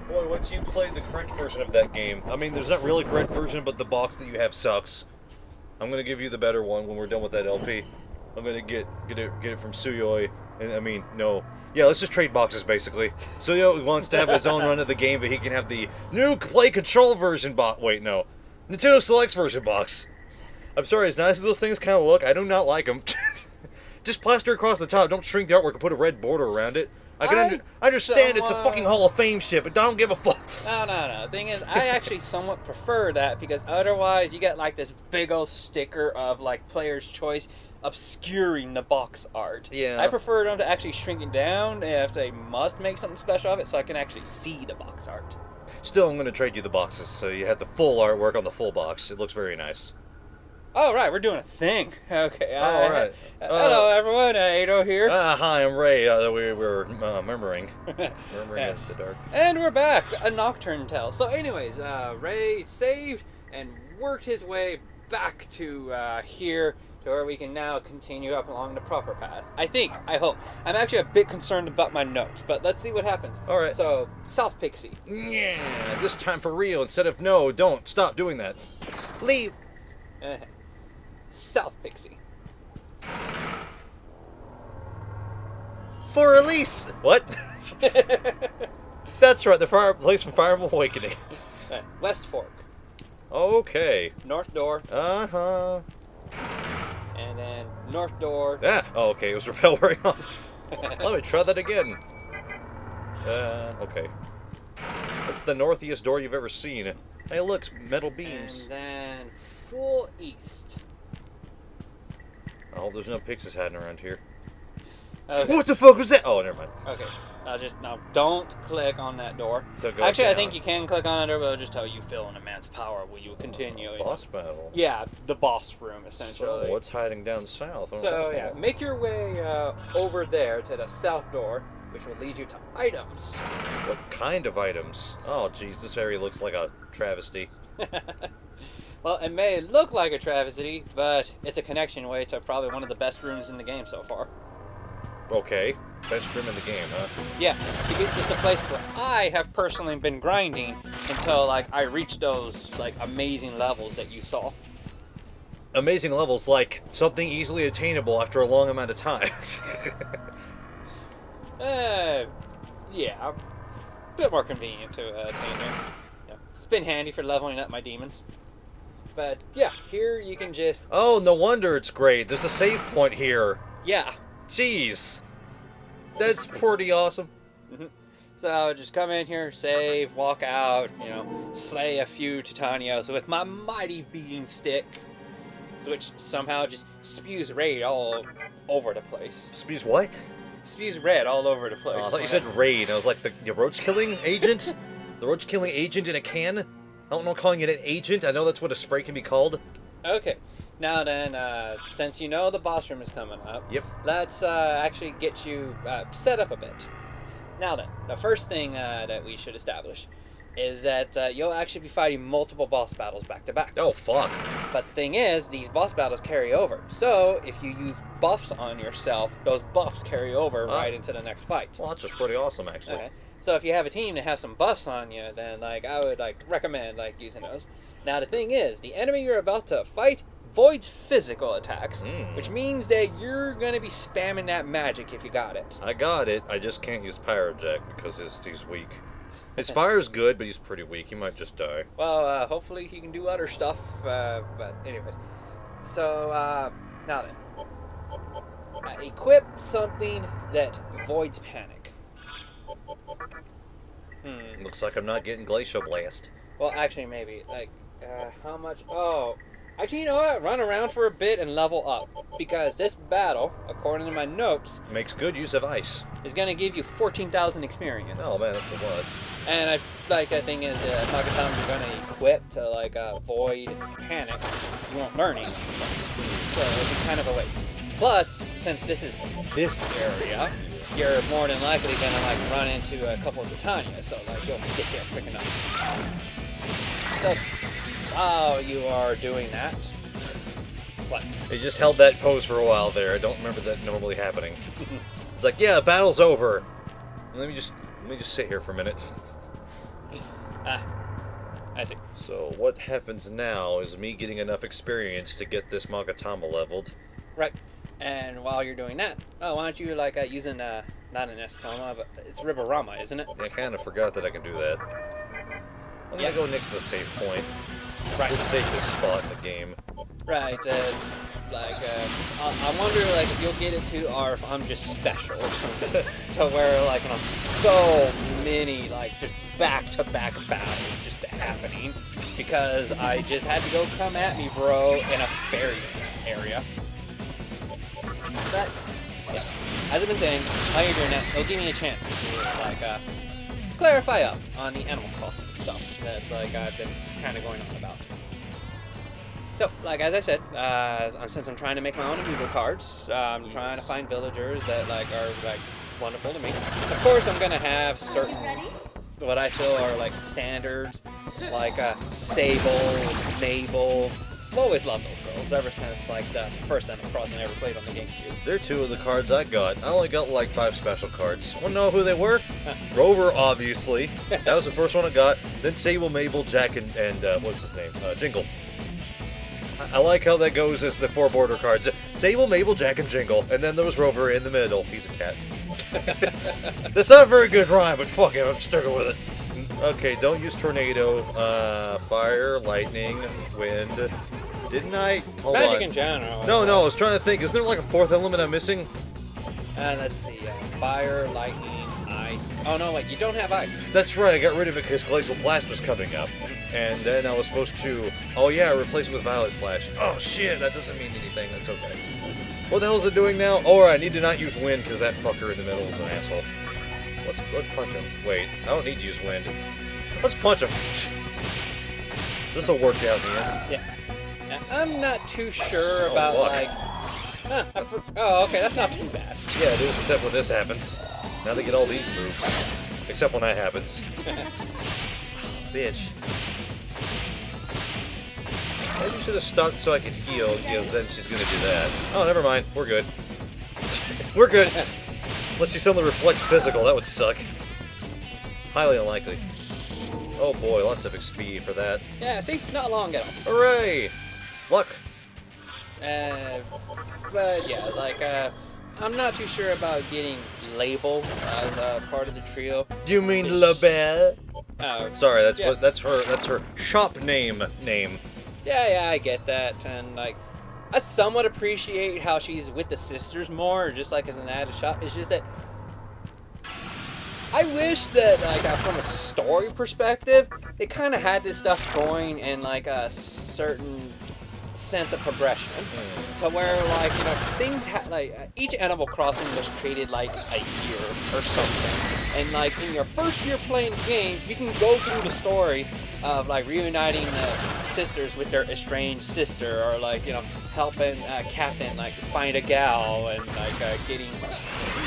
Boy, once you play the correct version of that game, I mean, there's not really a correct version, but the box that you have sucks. I'm gonna give you the better one when we're done with that LP. I'm gonna get it from Suyoi, and I mean, no. Yeah, let's just trade boxes, basically. Suyoi wants to have his own run of the game, but he can have the new Play Control version box. Wait, no. Nintendo Selects version box. I'm sorry, as nice as those things kind of look, I do not like them. Just plaster across the top, don't shrink the artwork and put a red border around it. I understand it's a fucking Hall of Fame shit, but don't give a fuck. No. The thing is, I actually somewhat prefer that, because otherwise you get like this big old sticker of like player's choice obscuring the box art. Yeah. I prefer them to actually shrink it down if they must make something special of it, so I can actually see the box art. Still, I'm going to trade you the boxes, so you have the full artwork on the full box. It looks very nice. Oh, right, we're doing a thing. Okay. All right. Hello, everyone. Atou here. Hi, I'm Ray. We were murmuring. Murmuring Yes. in the dark. And we're back. A Nocturne tale. So anyways, Ray saved and worked his way back to here, to where we can now continue up along the proper path. I hope. I'm actually a bit concerned about my notes, but let's see what happens. All right. So, South Pixie. Yeah, this time for real instead of no, don't, stop doing that. Leave. South Pixie. For release. What? That's right, the place from Fire Emblem Awakening. West Fork. Okay. North Door. Uh-huh. And then North Door. Ah, oh, okay, it was repel wearing off. Let me try that again. Okay. That's the northeast door you've ever seen. Hey, look, metal beams. And then full east. Oh, there's no Pixis hiding around here. Okay. What the fuck was that? Oh, never mind. Okay. Now don't click on that door. So go Actually, down. I think you can click on that door, but it'll just tell you feel an immense power when you continue. Boss battle. Yeah, the boss room, essentially. So, what's hiding down south? So, yeah, make your way over there to the south door, which will lead you to items. What kind of items? Oh, jeez, this area looks like a travesty. Well, it may look like a travesty, but it's a connection way to probably one of the best rooms in the game so far. Okay. Best room in the game, huh? Yeah, because it's a place where I have personally been grinding until, like, I reached those, like, amazing levels that you saw. Amazing levels, like something easily attainable after a long amount of time. Yeah, a bit more convenient to attain here. Yeah, it's been handy for leveling up my demons. But, yeah, here you can just... Oh, no wonder it's great. There's a save point here. Yeah. Jeez. That's pretty awesome. Mm-hmm. So, just come in here, save, walk out, slay a few Titanios with my mighty beating stick, which somehow just spews raid all over the place. Spews what? Spews red all over the place. Oh, I thought you said raid. I was like, the roach-killing agent? The roach-killing agent in a can? I don't know calling it an agent. I know that's what a spray can be called. Okay. Now then, since you know the boss room is coming up, Yep. let's actually get you set up a bit. Now then, the first thing that we should establish is that you'll actually be fighting multiple boss battles back to back. Oh, fuck. But the thing is, these boss battles carry over. So, if you use buffs on yourself, those buffs carry over right into the next fight. Well, that's just pretty awesome, actually. Okay. So if you have a team that have some buffs on you, then I would recommend using those. Now the thing is, the enemy you're about to fight voids physical attacks, which means that you're going to be spamming that magic if you got it. I got it. I just can't use Pyrojack because he's weak. His fire's good, but he's pretty weak. He might just die. Well, hopefully he can do other stuff, but anyways. So, now then. Equip something that voids panic. Looks like I'm not getting Glacial Blast. Well, actually, maybe. How much? Oh. Actually, you know what? Run around for a bit and level up. Because this battle, according to my notes... Makes good use of ice. ...is going to give you 14,000 experience. Oh, man, that's a lot. And the thing is, Nakatama, you're going to equip to, void panic. You won't learn anything. So, it's kind of a waste. Plus, since this is this area, you're more than likely going to, run into a couple of Titania. So, you'll get there quick enough. So... while you are doing that, What? He just held that pose for a while there. I don't remember that normally happening. It's like, yeah, battle's over. Let me just sit here for a minute. I see. So what happens now is me getting enough experience to get this Magatama leveled. Right. And while you're doing that, why don't you like using not an Estoma, but it's Riborama, isn't it? I kind of forgot that I can do that. I'm gonna go next to the save point. Right. The safest spot in the game. Right. I wonder like if you'll get it to, or if I'm just special or something, to where like so many like just back-to-back battles just happening because I just had to go come at me, bro, in a fairy area. But yeah, as I've been saying, while you're doing that, it'll give me a chance to like clarify up on the Animal Crossing stuff that like I've been kind of going on about. So, like as I said, since I'm trying to make my own amiibo cards, I'm trying to find villagers that like are like wonderful to me. Of course, I'm gonna have certain what I feel are like standards, like Sable, Mabel. I've always loved those girls ever since like the first Animal Crossing I ever played on the GameCube. They're two of the cards I got. I only got like 5 special cards. Want to know who they were? Rover, obviously. That was the first one I got. Then Sable, Mabel, Jack, and what's his name? Jingle. I like how that goes as the 4 border cards. Sable, Mabel, Jack, and Jingle. And then there was Rover in the middle. He's a cat. That's not a very good rhyme, but fuck it, I'm sticking with it. Okay, don't use tornado. Fire, lightning, wind. Didn't I? Hold Magic on. in general. No, I was trying to think. Isn't there like a 4th element I'm missing? Let's see. Fire, lightning, ice. Oh no, wait, you don't have ice. That's right, I got rid of it because Glacial Blast was coming up. And then I was supposed to... Oh yeah, replace it with Violet Flash. Oh shit, that doesn't mean anything. That's okay. What the hell is it doing now? Oh, right, I need to not use wind because that fucker in the middle is an asshole. Let's punch him. Wait, I don't need to use wind. Let's punch him. This'll work out in the end. Yeah. Now, I'm not too sure about like... oh, okay, that's not too bad. Yeah, it is, except when this happens. Now they get all these moves. Except when that happens. Bitch. Maybe you should have stopped so I could heal, because then she's gonna do that. Oh, never mind. We're good. We're good. Unless she suddenly reflects physical, that would suck. Highly unlikely. Oh boy, lots of XP for that. Yeah, see? Not long at all. Hooray! Luck! But yeah, like, I'm not too sure about getting Label as part of the trio. You mean La Belle? Sorry, that's yeah. that's her shop name. Yeah, I get that, and like, I somewhat appreciate how she's with the sisters more, just like as an added shop. It's just that I wish that, like, from a story perspective, they kind of had this stuff going in like a certain sense of progression, to where like things like each Animal Crossing was treated like a year or something. And like in your first year playing the game, you can go through the story of like reuniting the sisters with their estranged sister, or like helping Captain like find a gal and like getting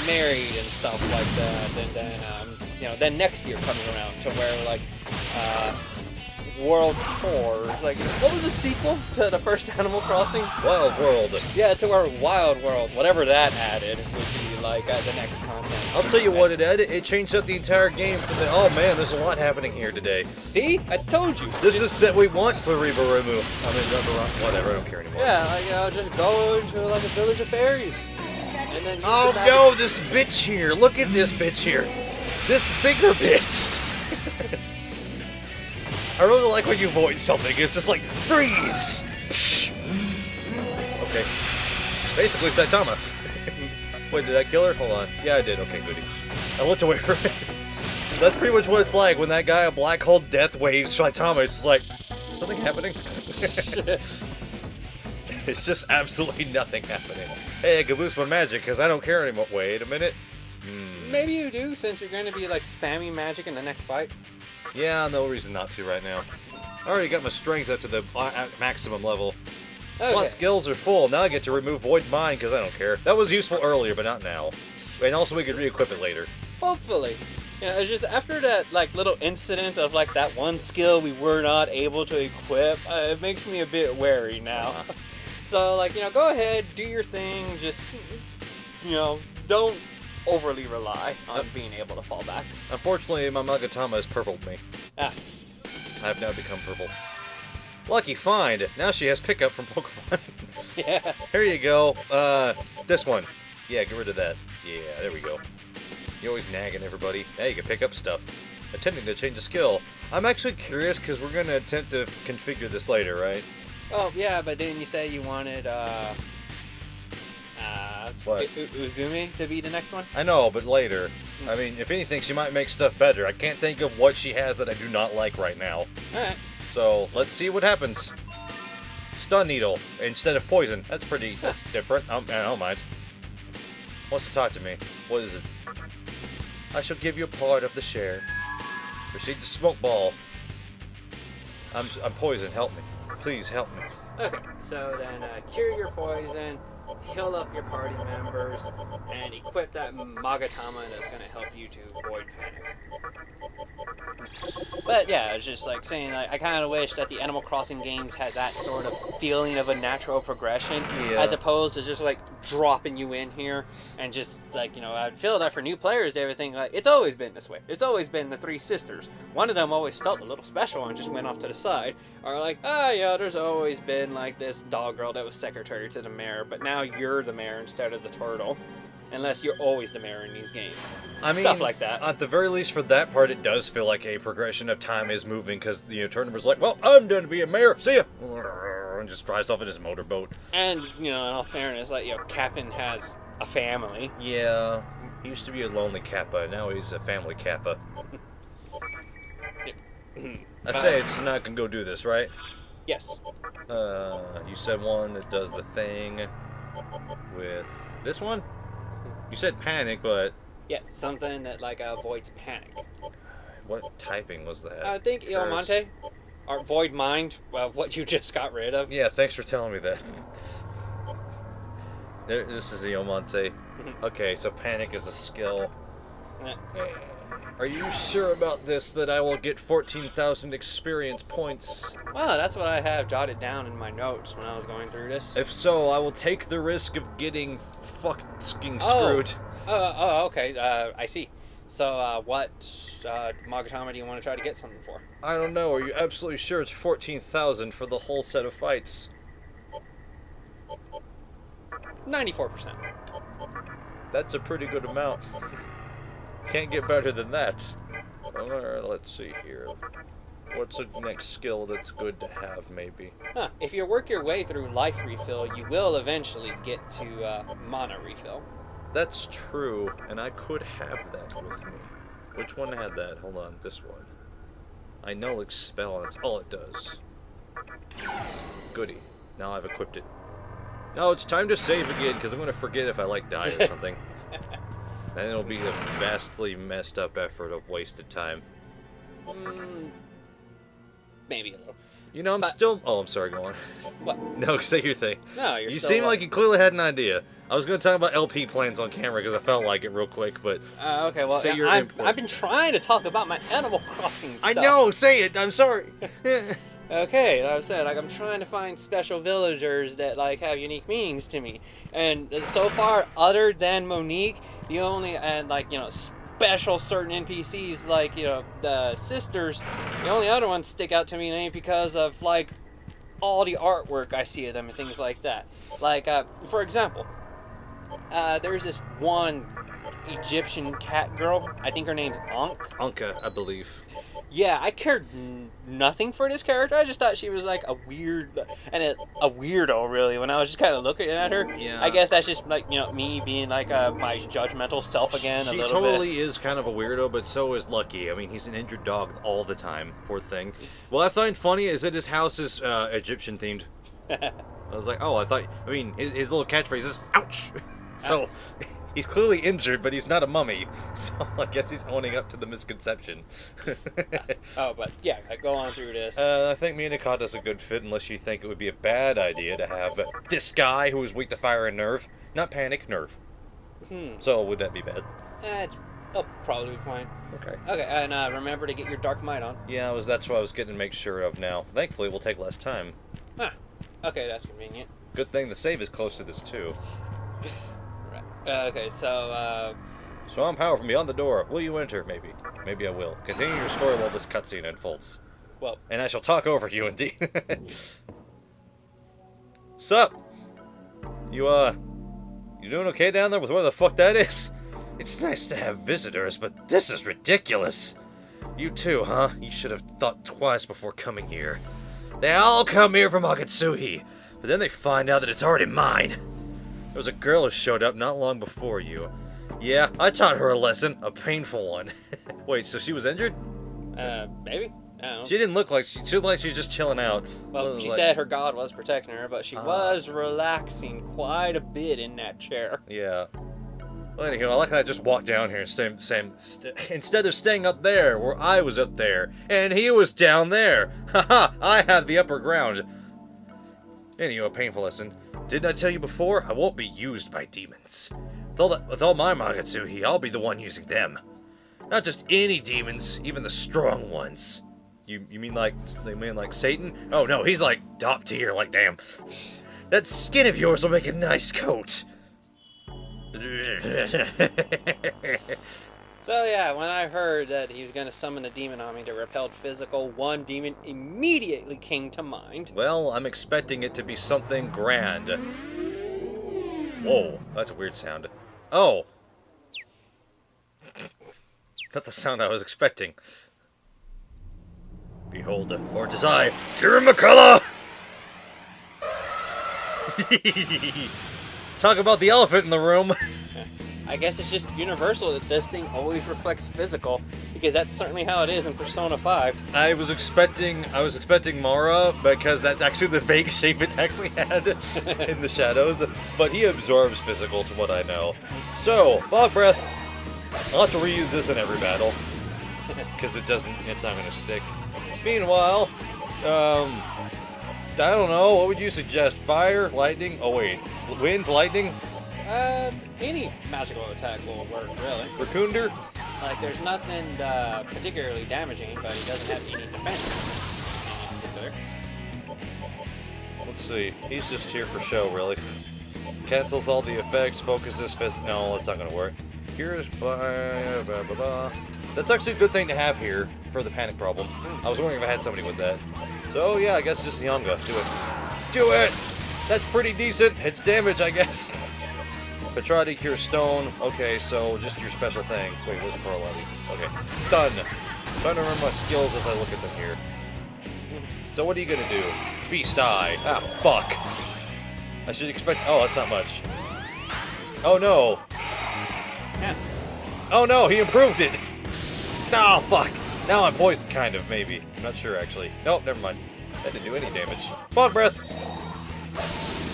married and stuff like that. And then then next year comes around to where like World Tour, like what was the sequel to the first Animal Crossing? Wild World. Yeah, to our Wild World, whatever that added would be like the next content. I'll tell you what it added. It changed up the entire game from the. Oh man, there's a lot happening here today. See, I told you. This is that we want for Riborumu. Whatever. I don't care anymore. Yeah, like just go into like a village of fairies, and then. Oh no, this bitch here! Look at this bitch here. This bigger bitch. I really like when you voice something. It's just like, freeze! Psh. Okay. Basically, Saitama. Wait, did I kill her? Hold on. Yeah, I did. Okay, goody. I looked away from it. That's pretty much what it's like when that guy, a black hole death waves Saitama. It's just like, is something happening? It's just absolutely nothing happening. Hey, I can boost my magic because I don't care anymore. Wait a minute. Maybe you do, since you're going to be like spamming magic in the next fight. Yeah, no reason not to right now. I already got my strength up to the maximum level. Okay. Slot skills are full. Now I get to remove Void Mind because I don't care. That was useful earlier, but not now. And also we could re-equip it later. Hopefully. It's just after that like little incident of like that one skill we were not able to equip, it makes me a bit wary now. So, like, go ahead, do your thing. Just, don't overly rely on being able to fall back. Unfortunately, my Magatama has purpled me. Ah. I have now become purple. Lucky find! Now she has pickup from Pokemon. Yeah. Here you go. This one. Yeah, get rid of that. Yeah, there we go. You're always nagging everybody. Now you can pick up stuff. Attempting to change a skill. I'm actually curious because we're going to attempt to configure this later, right? Oh, yeah, but didn't you say you wanted, what? Uzumi to be the next one? I know, but later. I mean, if anything, she might make stuff better. I can't think of what she has that I do not like right now. Alright. So, let's see what happens. Stun Needle instead of Poison. That's different. I don't mind. Wants to talk to me. What is it? I shall give you a part of the share. Proceed to Smoke Ball. I'm poisoned. Help me. Please help me. Okay, so then cure your poison, heal up your party members, and equip that Magatama that's going to help you to avoid panic. But yeah, it's just like saying, like, I kind of wish that the Animal Crossing games had that sort of feeling of a natural progression, as opposed to just like dropping you in here and just like, I feel that for new players, everything, like, it's always been this way. It's always been the three sisters. One of them always felt a little special and just went off to the side. Or like, there's always been like this dog girl that was secretary to the mayor, but now you're the mayor instead of the turtle. Unless you're always the mayor in these games. I mean, stuff like that. At the very least, for that part, it does feel like a progression of time is moving, because the tournament's like, well, I'm done being mayor. See ya! And just drives off in his motorboat. And, in all fairness, like, Captain has a family. Yeah. He used to be a lonely Kappa, now he's a family Kappa. I say it's not gonna go do this, right? Yes. You said one that does the thing with this one? You said panic, but... Yes, something that, like, avoids panic. What typing was that? I think Iomante, or Void Mind, what you just got rid of. Yeah, thanks for telling me that. This is Iomante. Okay, so panic is a skill. Are you sure about this, that I will get 14,000 experience points? Well, that's what I have jotted down in my notes when I was going through this. If so, I will take the risk of getting fucking screwed. Okay, I see. So, what Magatama do you want to try to get something for? I don't know, are you absolutely sure it's 14,000 for the whole set of fights? 94%. That's a pretty good amount. Can't get better than that. Alright, let's see here. What's the next skill that's good to have, maybe? If you work your way through life refill, you will eventually get to mana refill. That's true, and I could have that with me. Which one had that? Hold on, this one. I know Expel, and that's all it does. Goody. Now I've equipped it. Now it's time to save again, because I'm going to forget if I, die or something. And it'll be a vastly messed up effort of wasted time. Maybe a little. I'm still... Oh, I'm sorry, go on. What? No, say your thing. No, you're You still seem like you clearly had an idea. I was going to talk about LP plans on camera because I felt like it real quick, but... okay, well, say your input. I've been trying to talk about my Animal Crossing stuff. I know! Say it! I'm sorry! Okay, like I said, I'm trying to find special villagers that, have unique meanings to me. And so far, other than Monique, the only, and, special certain NPCs, the sisters, the only other ones stick out to me ain't because of, all the artwork I see of them and things like that. For example, there's this one Egyptian cat girl. I think her name's Ankha, I believe. Yeah, I cared nothing for this character. I just thought she was a weirdo, really. When I was just kind of looking at her, yeah. I guess that's just me being my judgmental self again. She totally is kind of a weirdo, but so is Lucky. I mean, he's an injured dog all the time. Poor thing. What I find funny is that his house is Egyptian themed. I was like, oh, his little catchphrase is "ouch." So. He's clearly injured, but he's not a mummy, so I guess he's owning up to the misconception. But yeah, go on through this. I think me and Nikata's a good fit, unless you think it would be a bad idea to have this guy who is weak to fire and nerve. Not panic, nerve. So would that be bad? It'll probably be fine. Okay. Okay, and remember to get your Dark Might on. Yeah, that's what I was getting to make sure of now. Thankfully, it will take less time. Okay, that's convenient. Good thing the save is close to this, too. Right. Okay, so, So I'm power from beyond the door. Will you enter? Maybe. Maybe I will. Continue your story while this cutscene unfolds. well, And I shall talk over you, indeed. Sup? You doing okay down there with where the fuck that is? It's nice to have visitors, but this is ridiculous. You too, huh? You should have thought twice before coming here. They all come here from Akatsuhi, but then they find out that it's already mine. There was a girl who showed up not long before you. Yeah, I taught her a lesson, a painful one. Wait, so she was injured? maybe? I don't know. She didn't look like she looked like she was just chilling out. Well, she said her god was protecting her, but she was relaxing quite a bit in that chair. Yeah. Well, anyhow, I like how I just walked down here instead of staying up there, where I was up there, and he was down there. Haha, I have the upper ground. Anyhow, a painful lesson. Didn't I tell you before? I won't be used by demons. With all my Magatsuhi, I'll be the one using them. Not just any demons, even the strong ones. You mean like Satan? Oh no, he's like top tier, like damn. That skin of yours will make a nice coat. So yeah, when I heard that he was going to summon a demon on me to repel physical, one demon immediately came to mind. Well, I'm expecting it to be something grand. Whoa, that's a weird sound. Oh! Not the sound I was expecting. Behold, for it is I, Girimehkala! Talk about the elephant in the room. I guess it's just universal that this thing always reflects physical, because that's certainly how it is in Persona 5. I was expecting Mara, because that's actually the vague shape it actually had in the shadows, but he absorbs physical to what I know. So, Fog Breath, I'll have to reuse this in every battle, because it's not going to stick. Meanwhile, I don't know, what would you suggest? Fire? Lightning? Oh wait, wind? Lightning? Any magical attack will work, really. Raccoonder? Like, there's nothing particularly damaging, but he doesn't have any defense in particular. Let's see, he's just here for show, really. Cancels all the effects, focuses no, that's not gonna work. Here's That's actually a good thing to have here for the panic problem. I was wondering if I had somebody with that. So yeah, I guess just Yanga. Do it. Do it! That's pretty decent. It's damage, I guess. Petrati, Cure Stone. Okay, so just your special thing. Wait, where's the Pearl Levy? Okay. Stun. I'm trying to remember my skills as I look at them here. So what are you gonna do? Beast Eye. Ah, fuck. I should expect... Oh, that's not much. Oh, no. Yeah. Oh, no, he improved it. Oh, fuck. Now I'm poisoned, kind of, maybe. I'm not sure, actually. Nope, never mind. That didn't do any damage. Fog Breath.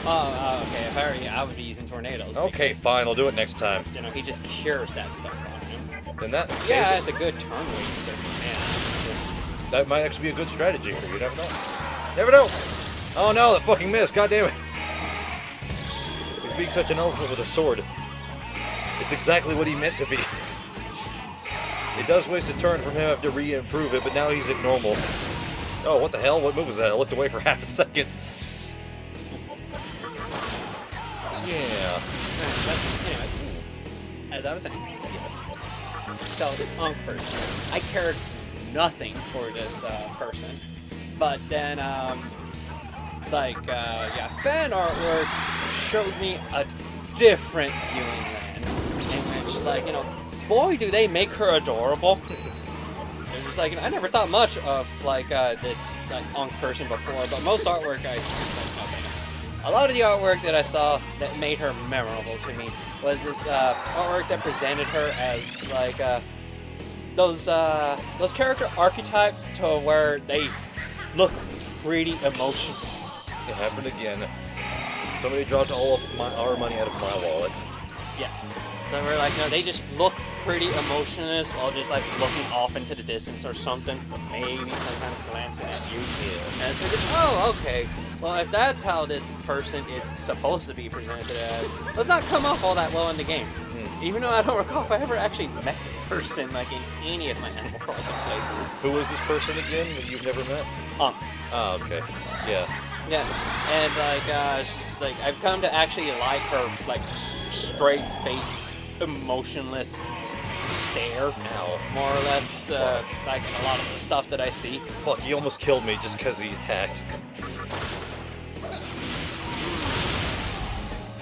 Oh, okay. If I were you, I would be using tornadoes. Okay, because, fine. I'll do it next time. you know, he just cures that stuff on him. Then that Yeah, case, it's a good turn waster, man. that might actually be a good strategy. You never know. Never know. Oh no, that fucking missed. God damn it. He's being such an elephant with a sword. It's exactly what he meant to be. It does waste a turn from him after re-improve it, but now he's at normal. Oh, what the hell? What move was that? I looked away for half a second. Yeah. Anyways, as I was saying, so this Ankh person, I cared nothing for this person, but then fan artwork showed me a different viewing lens, in which, like, you know, boy, do they make her adorable. It was like, I never thought much of this Ankh person before, but most artwork a lot of the artwork that I saw that made her memorable to me was this artwork that presented her as those character archetypes to where they look pretty emotional. It happened again. Somebody dropped all of our money out of my wallet. Yeah. So we're like, you know, they just look pretty emotionless while just like looking off into the distance or something, maybe sometimes glancing at you. Yeah. And it's like, oh, okay. Well, if that's how this person is supposed to be presented as, let's not come off all that well in the game. Even though I don't recall if I ever actually met this person like in any of my Animal Crossing playthroughs. Who was this person again that you've never met? Oh, okay. Yeah. yeah. And like, like I've come to actually like her like straight face, emotionless stare, more or less. Like in a lot of the stuff that I see. Fuck, he almost killed me just because he attacked.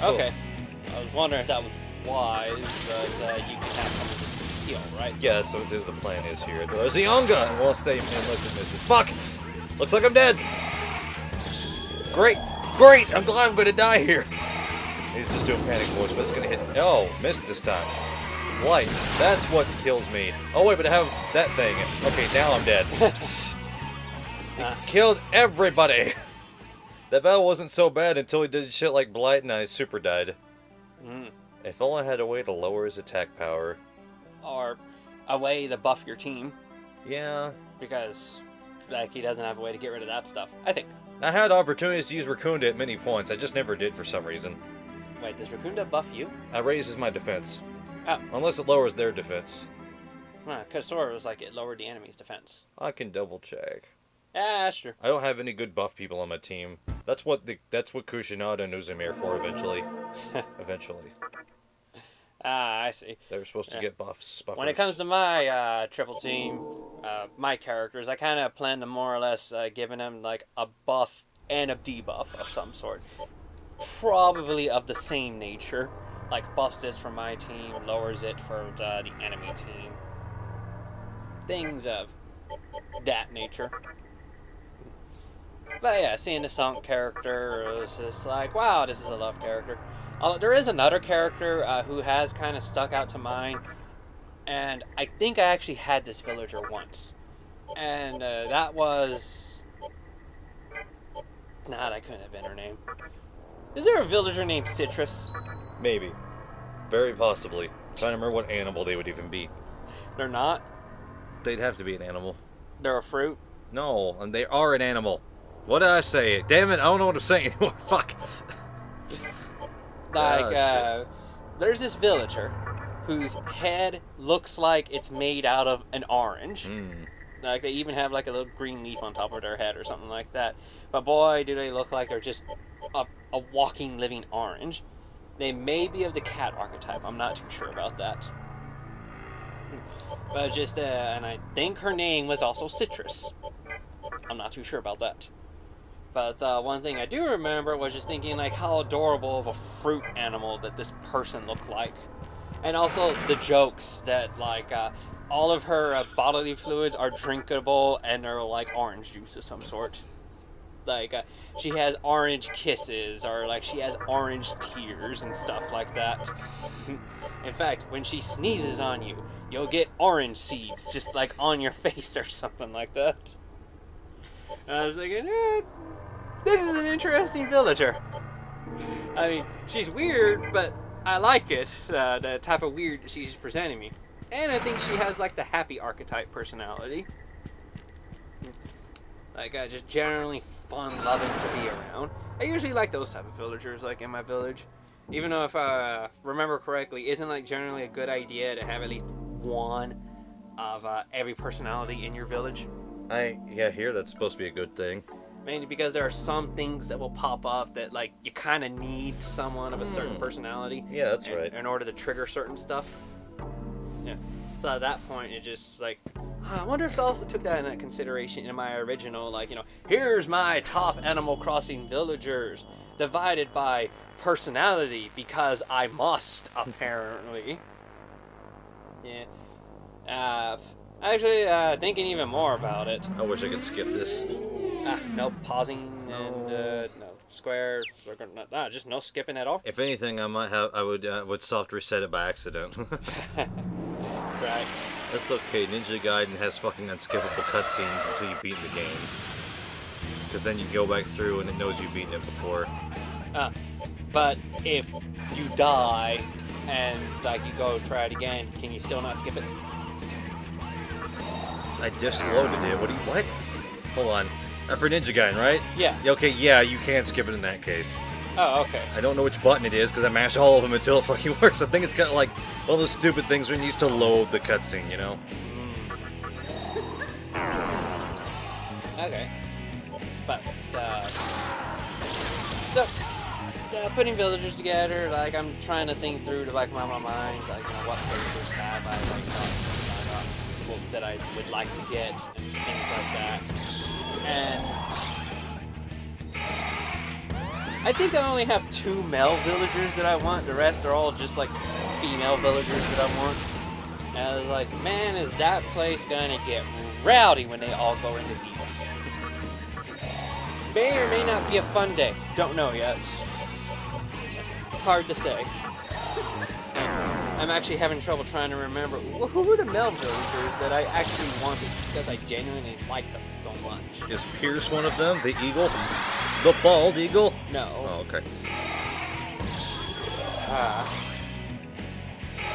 Okay. I was wondering if that was wise, but you can have someone to heal, right? Yeah, that's what the plan is here. There's the Ankha, unless it misses. Fuck! Looks like I'm dead! Great! Great! I'm glad I'm gonna die here! He's just doing panic voice, but it's gonna hit. Oh, missed this time. Lights. That's what kills me. Oh wait, but I have that thing. Okay, now I'm dead. He killed everybody! That battle wasn't so bad until he did shit like Blight and I super died. If only I had a way to lower his attack power. Or a way to buff your team. Yeah. Because, like, he doesn't have a way to get rid of that stuff, I think. I had opportunities to use Raccoonda at many points, I just never did for some reason. Wait, does Raccoonda buff you? It raises my defense. Oh. Unless it lowers their defense. Because Sora was like, it lowered the enemy's defense. I can double check. Yeah, sure. I don't have any good buff people on my team. That's what Kusanada and Uzumir are for eventually. Eventually. Ah, I see. They were supposed to get buffs. Buffers. When it comes to my triple team, my characters, I kind of plan to more or less giving them like a buff and a debuff of some sort. Probably of the same nature. Like buffs this for my team, lowers it for the enemy team. Things of that nature. But yeah, seeing the Sunk character, it was just like, wow, this is a love character. There is another character who has kind of stuck out to mind, and I think I actually had this villager once. And that was... Nah, that couldn't have been her name. Is there a villager named Citrus? Maybe. Very possibly. I'm trying to remember what animal they would even be. They're not? They'd have to be an animal. They're a fruit? No, and they are an animal. What did I say? Damn it, I don't know what I'm saying anymore. Fuck. Like, there's this villager whose head looks like it's made out of an orange. Like, they even have like a little green leaf on top of their head or something like that. But boy, do they look like they're just a walking, living orange. They may be of the cat archetype. I'm not too sure about that. But just, and I think her name was also Citrus. I'm not too sure about that. But one thing I do remember was just thinking like how adorable of a fruit animal that this person looked like. And also the jokes that like all of her bodily fluids are drinkable and they're like orange juice of some sort. Like she has orange kisses or like she has orange tears and stuff like that. In fact, when she sneezes on you, you'll get orange seeds just like on your face or something like that. And I was thinking, this is an interesting villager. I mean, she's weird, but I like it. The type of weird she's presenting me. And I think she has like the happy archetype personality. Like just generally fun, loving to be around. I usually like those type of villagers like in my village. Even though if I remember correctly, isn't like generally a good idea to have at least one of every personality in your village? I hear that's supposed to be a good thing. Mainly because there are some things that will pop up that like you kind of need someone of a certain personality. Yeah, that's right. In order to trigger certain stuff. Yeah. So at that point, it just like, I wonder if I also took that into consideration in my original, like, you know, here's my top Animal Crossing villagers divided by personality because I must, apparently. Yeah. Actually, thinking even more about it. I wish I could skip this. No pausing and no square. Just no skipping at all. If anything, I would soft reset it by accident. Right. That's okay. Ninja Gaiden has fucking unskippable cutscenes until you've beaten the game. Because then you go back through and it knows you've beaten it before. But if you die and like you go try it again, can you still not skip it? I just loaded it. What? Hold on. For Ninja Gaiden, right? Yeah. Okay, yeah, you can skip it in that case. Oh, okay. I don't know which button it is because I mashed all of them until it fucking works. I think it's got like all those stupid things when you used to load the cutscene, you know? Okay. But, putting villagers together, like I'm trying to think through the back of my mind, like what villagers have I that I would like to get and things like that. And I think I only have 2 male villagers that I want. The rest are all just like female villagers that I want. And I was like, man, is that place gonna get rowdy when they all go into these? May or may not be a fun day. Don't know yet. Hard to say. And I'm actually having trouble trying to remember who were the male villagers that I actually wanted because I genuinely like them so much. Is Pierce one of them? The eagle? The bald eagle? No. Oh, okay.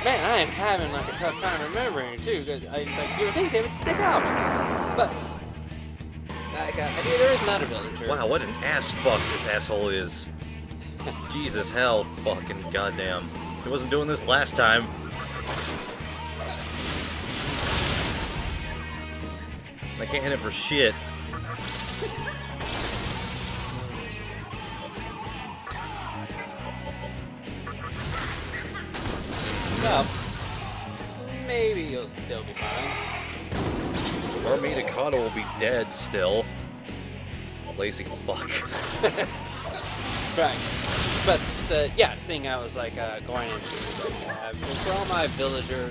Man, I am having like a tough time remembering too, because you would think they would stick out. But there is not a villager. Wow, what an ass fuck this asshole is. Jesus hell, fucking goddamn. He wasn't doing this last time. I can't hit him for shit. Well, maybe you'll still be fine. Or Megakata will be dead still. Lazy fuck. Right. But the thing I was like going into is like for all my villager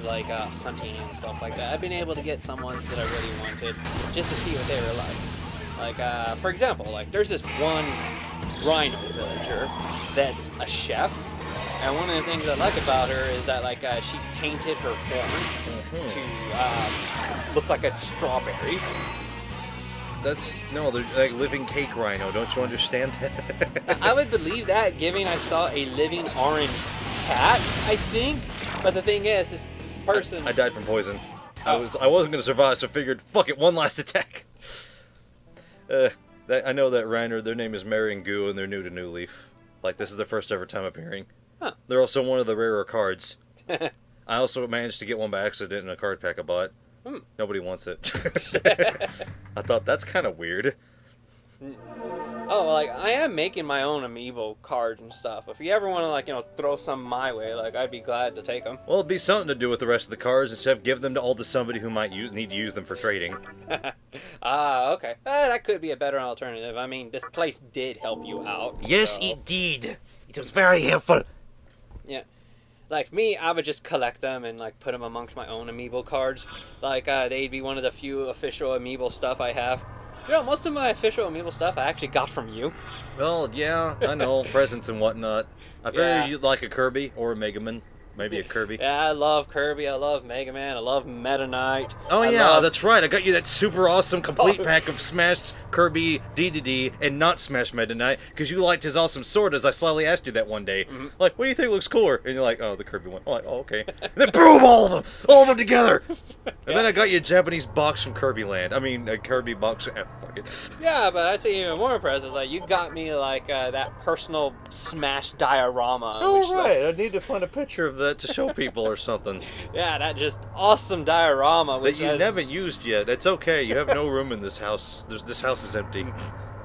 hunting and stuff like that, I've been able to get some ones that I really wanted just to see what they were like. Like for example, like there's this one rhino villager that's a chef. And one of the things I like about her is that she painted her horn to look like a strawberry. That's they're like living cake rhino. Don't you understand that? I would believe that, given I saw a living orange cat, I think. But the thing is, this person. I died from poison. I wasn't gonna survive, so I figured, fuck it, one last attack. I know that rhino. Their name is Mary and Goo, and they're new to New Leaf. Like this is their first ever time appearing. Huh. They're also one of the rarer cards. I also managed to get one by accident in a card pack I bought. Nobody wants it. I thought that's kind of weird. Oh, well, I am making my own amiibo cards and stuff. If you ever want to throw some my way, I'd be glad to take them. Well, it'd be something to do with the rest of the cards instead of give them to all to somebody who might need to use them for trading. Okay. That could be a better alternative. I mean, this place did help you out. Yes, so. it did. It was very helpful. Yeah. Like me, I would just collect them and put them amongst my own amiibo cards. They'd be one of the few official amiibo stuff I have. Most of my official amiibo stuff I actually got from you. Well, yeah, I know, presents and whatnot. I figured you'd like a Kirby or a Mega Man. Maybe a Kirby. Yeah, I love Kirby, I love Mega Man, I love Meta Knight. Oh that's right, I got you that super awesome complete pack of smashed Kirby, DDD, and not smashed Meta Knight, because you liked his awesome sword as I slyly asked you that one day. Mm-hmm. Like, what do you think looks cooler? And you're like, oh, the Kirby one. I'm like, oh, okay. And then boom, all of them together! And then I got you a Japanese box from Kirby Land. I mean, a Kirby box, fuck it. Yeah, but I'd say even more impressive, you got me that personal smash diorama. Oh, right, I need to find a picture of that to show people or something. Yeah, that just awesome diorama that you haven't used yet. It's okay. You have no room in this house. This house is empty.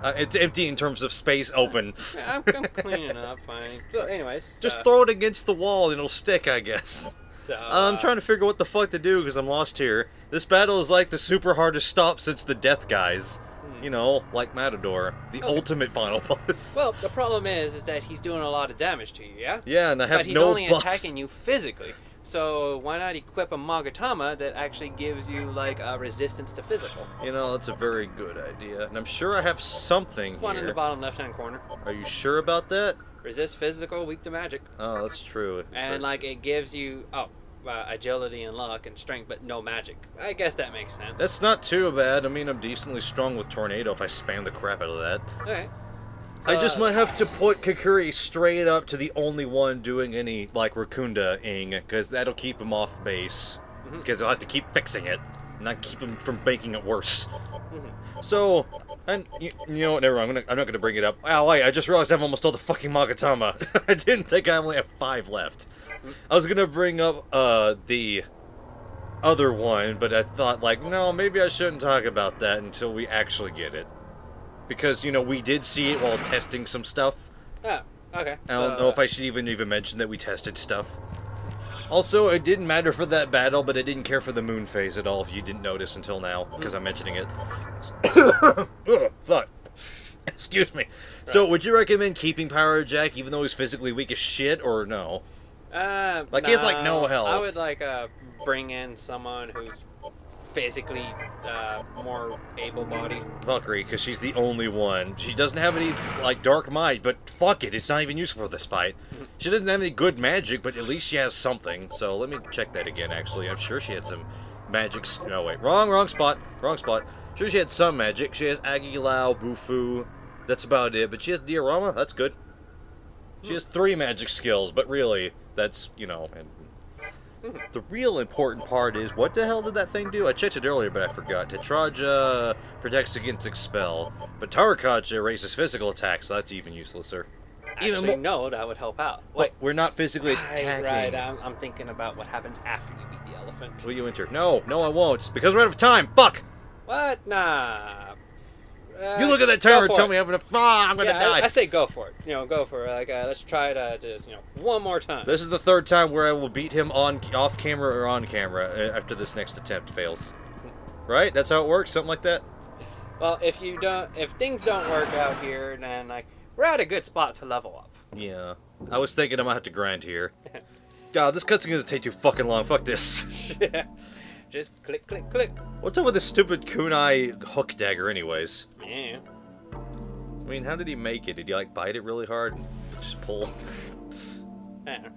It's empty in terms of space open. Yeah, I'm cleaning up fine. So, anyways, just throw it against the wall and it'll stick, I guess. So, I'm trying to figure what the fuck to do because I'm lost here. This battle is like the super hardest stop since the Death Guys. You know, like Matador, the ultimate final boss. Well, the problem is that he's doing a lot of damage to you, yeah? Yeah, and I have but he's no only buffs. attacking you physically. So why not equip a Magatama that actually gives you a resistance to physical? You know, that's a very good idea, and I'm sure I have something One here. in the bottom left-hand corner. Are you sure about that? Resist physical, weak to magic. Oh, that's true. And it gives you agility and luck and strength, but no magic. I guess that makes sense. That's not too bad. I mean, I'm decently strong with Tornado if I spam the crap out of that. Alright. So, I just might have to put Kakuri straight up to the only one doing any, Rakunda-ing, because that'll keep him off base. Because I'll have to keep fixing it, not keep him from making it worse. So, and you know what, never mind, I'm not gonna bring it up. Oh, wait, I just realized I have almost all the fucking Magatama. I didn't think I only have 5 left. I was gonna bring up, the other one, but I thought, no, maybe I shouldn't talk about that until we actually get it. Because, we did see it while testing some stuff. Yeah. Okay. I don't know if I should even mention that we tested stuff. Also, it didn't matter for that battle, but I didn't care for the moon phase at all, if you didn't notice until now, because I'm mentioning it. Ugh, fuck. Excuse me. Right. So, would you recommend keeping Power Jack even though he's physically weak as shit, or no? Like, he has, like, no health. I would, like, bring in someone who's physically more able-bodied. Valkyrie, because she's the only one. She doesn't have any, like, dark might, but fuck it, it's not even useful for this fight. She doesn't have any good magic, but at least she has something. So let me check that again, actually. I'm sure she had some magic. No, wait. Wrong spot. Sure she had some magic. She has Agilao, Bufu. That's about it. But she has Diorama. That's good. She has 3 magic skills, but really, that's, you know... The real important part is, what the hell did that thing do? I checked it earlier, but I forgot. Tetraja protects against Expel, but Tarakaja raises physical attacks, so that's even uselesser. Actually, no, that would help out. Wait, we're not physically attacking. Right, I'm thinking about what happens after you beat the elephant. Will you enter? No, I won't, because we're out of time. Fuck! What? Nah. You look at that timer and tell me I'm gonna die. I say go for it. You know, go for it. Like, let's try it just, one more time. This is the 3rd time where I will beat him off camera or on camera after this next attempt fails. Right? That's how it works? Something like that? Well, if things don't work out here, then, like, we're at a good spot to level up. Yeah. I was thinking I might have to grind here. God, this cutscene is gonna take too fucking long. Fuck this. Just click, click, click. What's up with this stupid kunai hook dagger anyways? Yeah. I mean, how did he make it? Did he, like, bite it really hard and just pull? Yeah.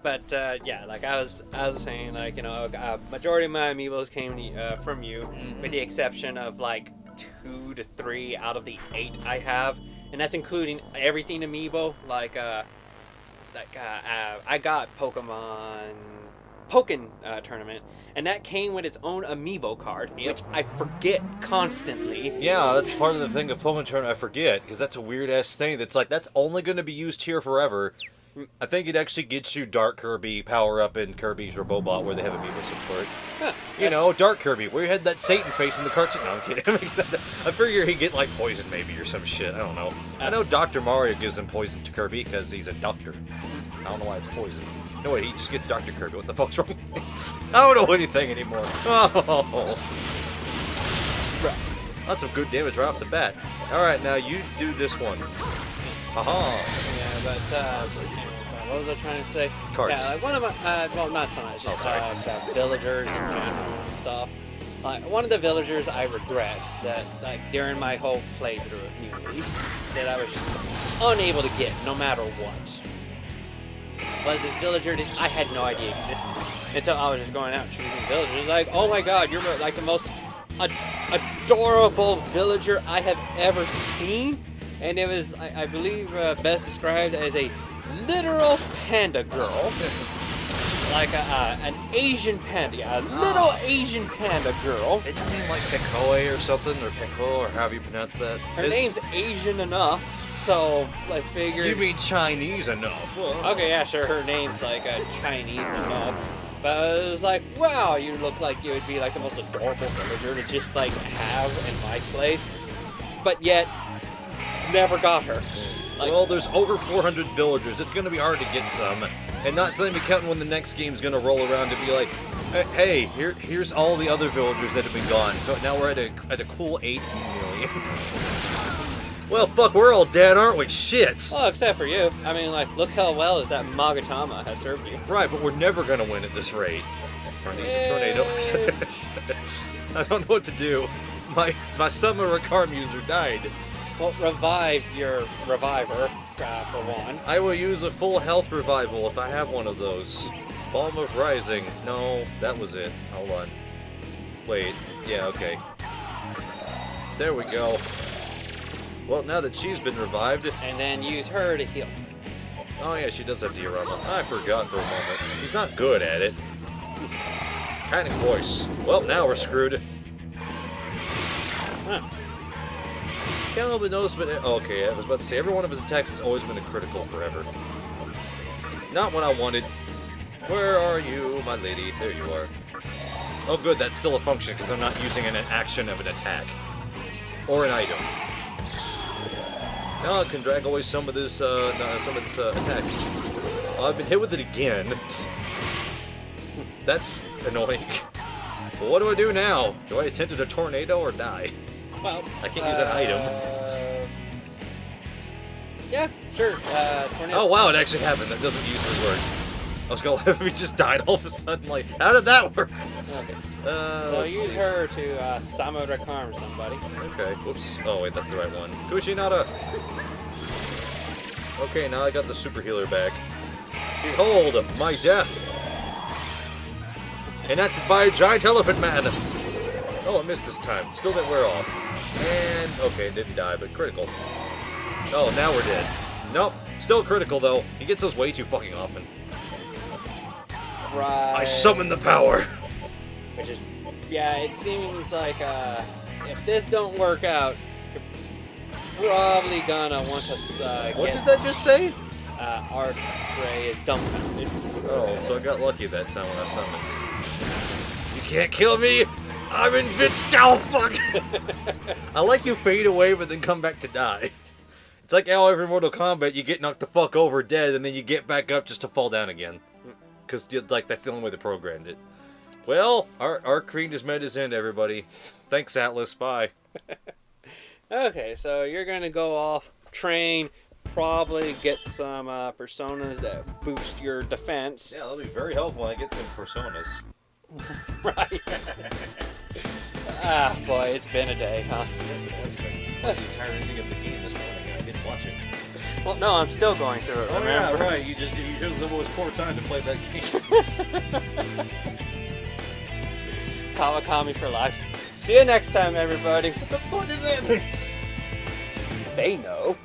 But, yeah, like I was saying, like, majority of my amiibos came from you, with the exception of, like, 2 to 3 out of the 8 I have. And that's including everything amiibo, like, I got Pokken tournament, and that came with its own amiibo card, which I forget constantly. Yeah, that's part of the thing of Pokken tournament. I forget, because that's a weird ass thing. That's like, that's only going to be used here forever. I think it actually gets you Dark Kirby power up in Kirby's Robobot, where they have amiibo support. Huh, you know, Dark Kirby, where you had that Satan face in the cartoon. No, I'm kidding. I figure he'd get, like, poison maybe or some shit. I don't know. I know Dr. Mario gives him poison to Kirby because he's a doctor. I don't know why it's poison. No, wait, he just gets Dr. Kirby. What the fuck's wrong with me? I don't know anything anymore. Oh. That's some good damage right off the bat. Alright, now you do this one. Aha! Yeah, but, what was I trying to say? Cards. Yeah, like one of my, well, not so much, just villagers in general and stuff. Like, one of the villagers I regret that, like, during my whole playthrough of New Leaf, that I was just unable to get, no matter what, was this villager that I had no idea existed until I was just going out choosing villagers. Like, oh my god, you're like the most adorable villager I have ever seen. And it was, I believe, best described as a literal panda girl. Like an Asian panda, a little Asian panda girl. It's name like Pekoe or something, or Peko, or however you pronounce that. Her name's Asian enough, so I figured... You mean Chinese enough? Okay, yeah, sure, her name's like Chinese enough. But it was like, wow, you look like you would be like the most adorable villager to just like have in my place. But yet, never got her. Like, well, there's over 400 villagers. It's going to be hard to get some. And not even counting when the next game's going to roll around to be like, hey, here's all the other villagers that have been gone. So now we're at a cool 8 million. Well, fuck, we're all dead, aren't we? Shit. Well, except for you. I mean, like, look how well that Magatama has served you. Right, but we're never going to win at this rate. Tornadoes. I don't know what to do. My Summer Rakarm user died. Well, revive your reviver, for one. I will use a full health revival if I have one of those. Balm of Rising. No, that was it. Hold on. Wait. Yeah, okay. There we go. Well, now that she's been revived... And then use her to heal. Oh yeah, she does have diorama. I forgot for a moment. She's not good at it. Panic voice. Well, now we're screwed. Huh. Can't help but notice, but... Okay, I was about to say, every one of his attacks has always been a critical forever. Not what I wanted. Where are you, my lady? There you are. Oh good, that's still a function, because I'm not using an action of an attack. Or an item. Now I can drag away some of this attack. Oh, I've been hit with it again. That's annoying. Well, what do I do now? Do I attempt a tornado or die? Well, I can't use that item. Yeah, sure. Tornado. Oh wow, it actually happened. That doesn't usually work. I was gonna have me just died all of a sudden. Like, how did that work? Okay. So use her to Samudra Karm somebody. Okay. Whoops. Oh wait, that's the right one. Kushinada. Okay, now I got the super healer back. Behold my death, enacted by a giant elephant man. Oh, I missed this time. Still didn't wear off. And okay, it didn't die, but critical. Oh, now we're dead. Nope. Still critical though. He gets those way too fucking often. Right. I summon the power. Which is, yeah, it seems like if this don't work out, you're probably gonna want us What did that just say? Our Ray is dumbfounded. Oh, so I got lucky that time when I summoned. You can't kill me! I'm invincible! Oh, fuck! I like you fade away but then come back to die. It's like how every Mortal Kombat you get knocked the fuck over dead and then you get back up just to fall down again. Because like that's the only way they programmed it. Well, our Creed has met his end, everybody. Thanks, Atlas. Bye. Okay, so you're gonna go off, train, probably get some personas that boost your defense. Yeah, that'll be very helpful when I get some personas. Right. Ah, boy, it's been a day, huh? Yes, it has been. The entire ending of the game this morning, and I didn't watch it. Well, no, I'm still going through it. Oh remember? yeah, right. You chose the most poor time to play that game. Kawakami for life. See you next time, everybody. What the fuck is happening? They know.